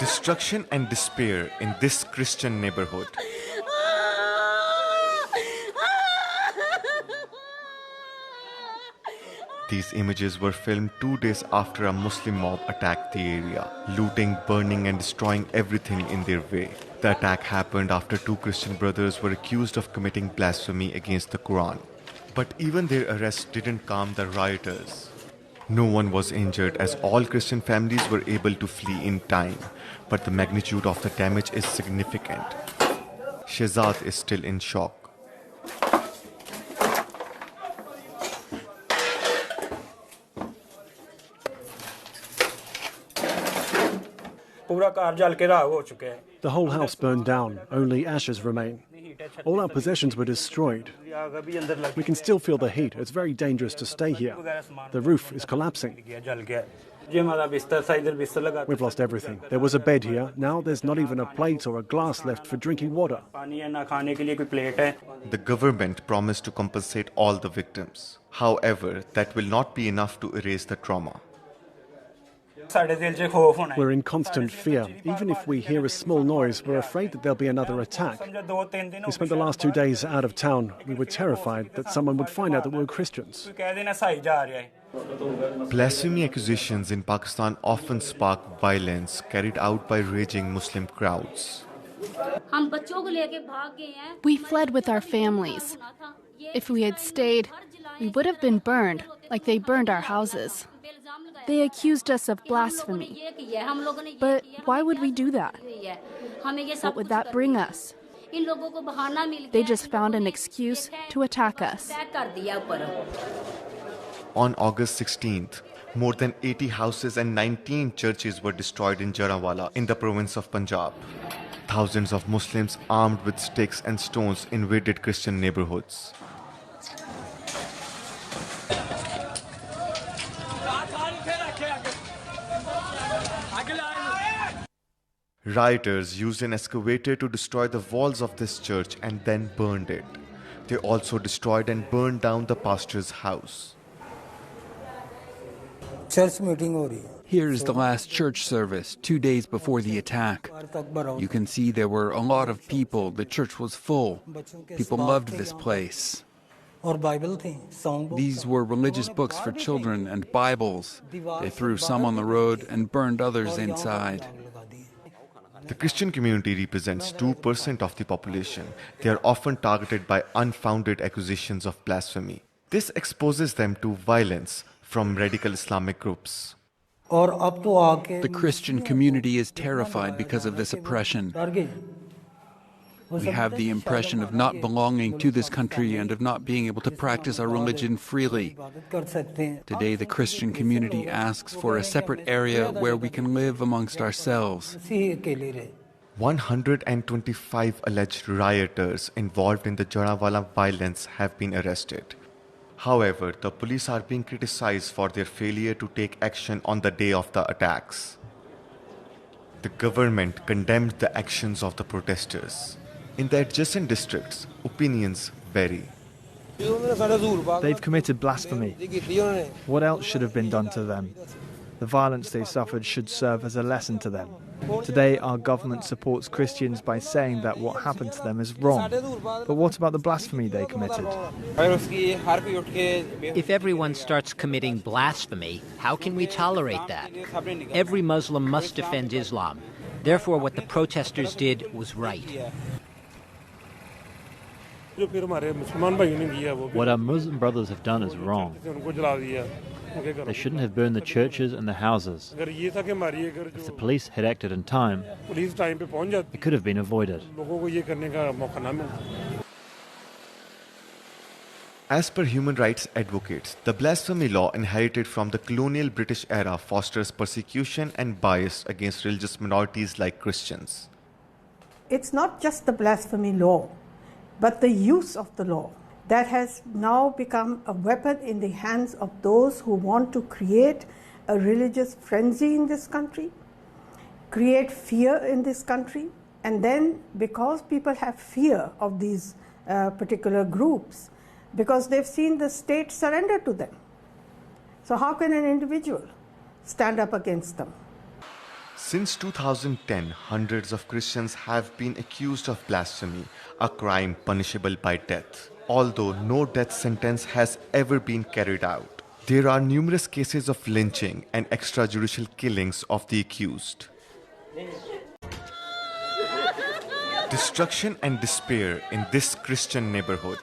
Destruction and despair in this Christian neighborhood. These images were filmed 2 days after a Muslim mob attacked the area, looting, burning and destroying everything in their way. The attack happened after 2 Christian brothers were accused of committing blasphemy against the Quran. But even their arrest didn't calm the rioters. No one was injured as all Christian families were able to flee in time, but the magnitude of the damage is significant. Shehzad is still in shock. The whole house burned down, only ashes remain. All our possessions were destroyed. We can still feel the heat. It's very dangerous to stay here. The roof is collapsing. We've lost everything. There was a bed here. Now there's not even a plate or a glass left for drinking water. The government promised to compensate all the victims. However, that will not be enough to erase the trauma. We're in constant fear. Even if we hear a small noise, we're afraid that there'll be another attack. We spent the last 2 days out of town. We were terrified that someone would find out that we were Christians. Blasphemy accusations in Pakistan often spark violence carried out by raging Muslim crowds. We fled with our families. If we had stayed, we would have been burned, like they burned our houses. They accused us of blasphemy. But why would we do that? What would that bring us? They just found an excuse to attack us. On August 16th, more than 80 houses and 19 churches were destroyed in Jaranwala in the province of Punjab. Thousands of Muslims armed with sticks and stones invaded Christian neighborhoods. Rioters used an excavator to destroy the walls of this church and then burned it. They also destroyed and burned down the pastor's house. Here is the last church service, 2 days before the attack. You can see there were a lot of people. The church was full. People loved this place. These were religious books for children and Bibles. They threw some on the road and burned others inside. The Christian community represents 2% of the population. They are often targeted by unfounded accusations of blasphemy. This exposes them to violence from radical Islamic groups. The Christian community is terrified because of this oppression. We have the impression of not belonging to this country and of not being able to practice our religion freely. Today, the Christian community asks for a separate area where we can live amongst ourselves. 125 alleged rioters involved in the Jaranwala violence have been arrested. However, the police are being criticized for their failure to take action on the day of the attacks. The government condemned the actions of the protesters. In the adjacent districts, opinions vary. They've committed blasphemy. What else should have been done to them? The violence they suffered should serve as a lesson to them. Today, our government supports Christians by saying that what happened to them is wrong. But what about the blasphemy they committed? If everyone starts committing blasphemy, how can we tolerate that? Every Muslim must defend Islam. Therefore, what the protesters did was right. What our Muslim brothers have done is wrong. They shouldn't have burned the churches and the houses. If the police had acted in time, it could have been avoided. As per human rights advocates, the blasphemy law inherited from the colonial British era fosters persecution and bias against religious minorities like Christians. It's not just the blasphemy law, but the use of the law that has now become a weapon in the hands of those who want to create a religious frenzy in this country, create fear in this country, and then because people have fear of these particular groups, because they've seen the state surrender to them. So how can an individual stand up against them? Since 2010, hundreds of Christians have been accused of blasphemy, a crime punishable by death, although no death sentence has ever been carried out. There are numerous cases of lynching and extrajudicial killings of the accused. Destruction and despair in this Christian neighborhood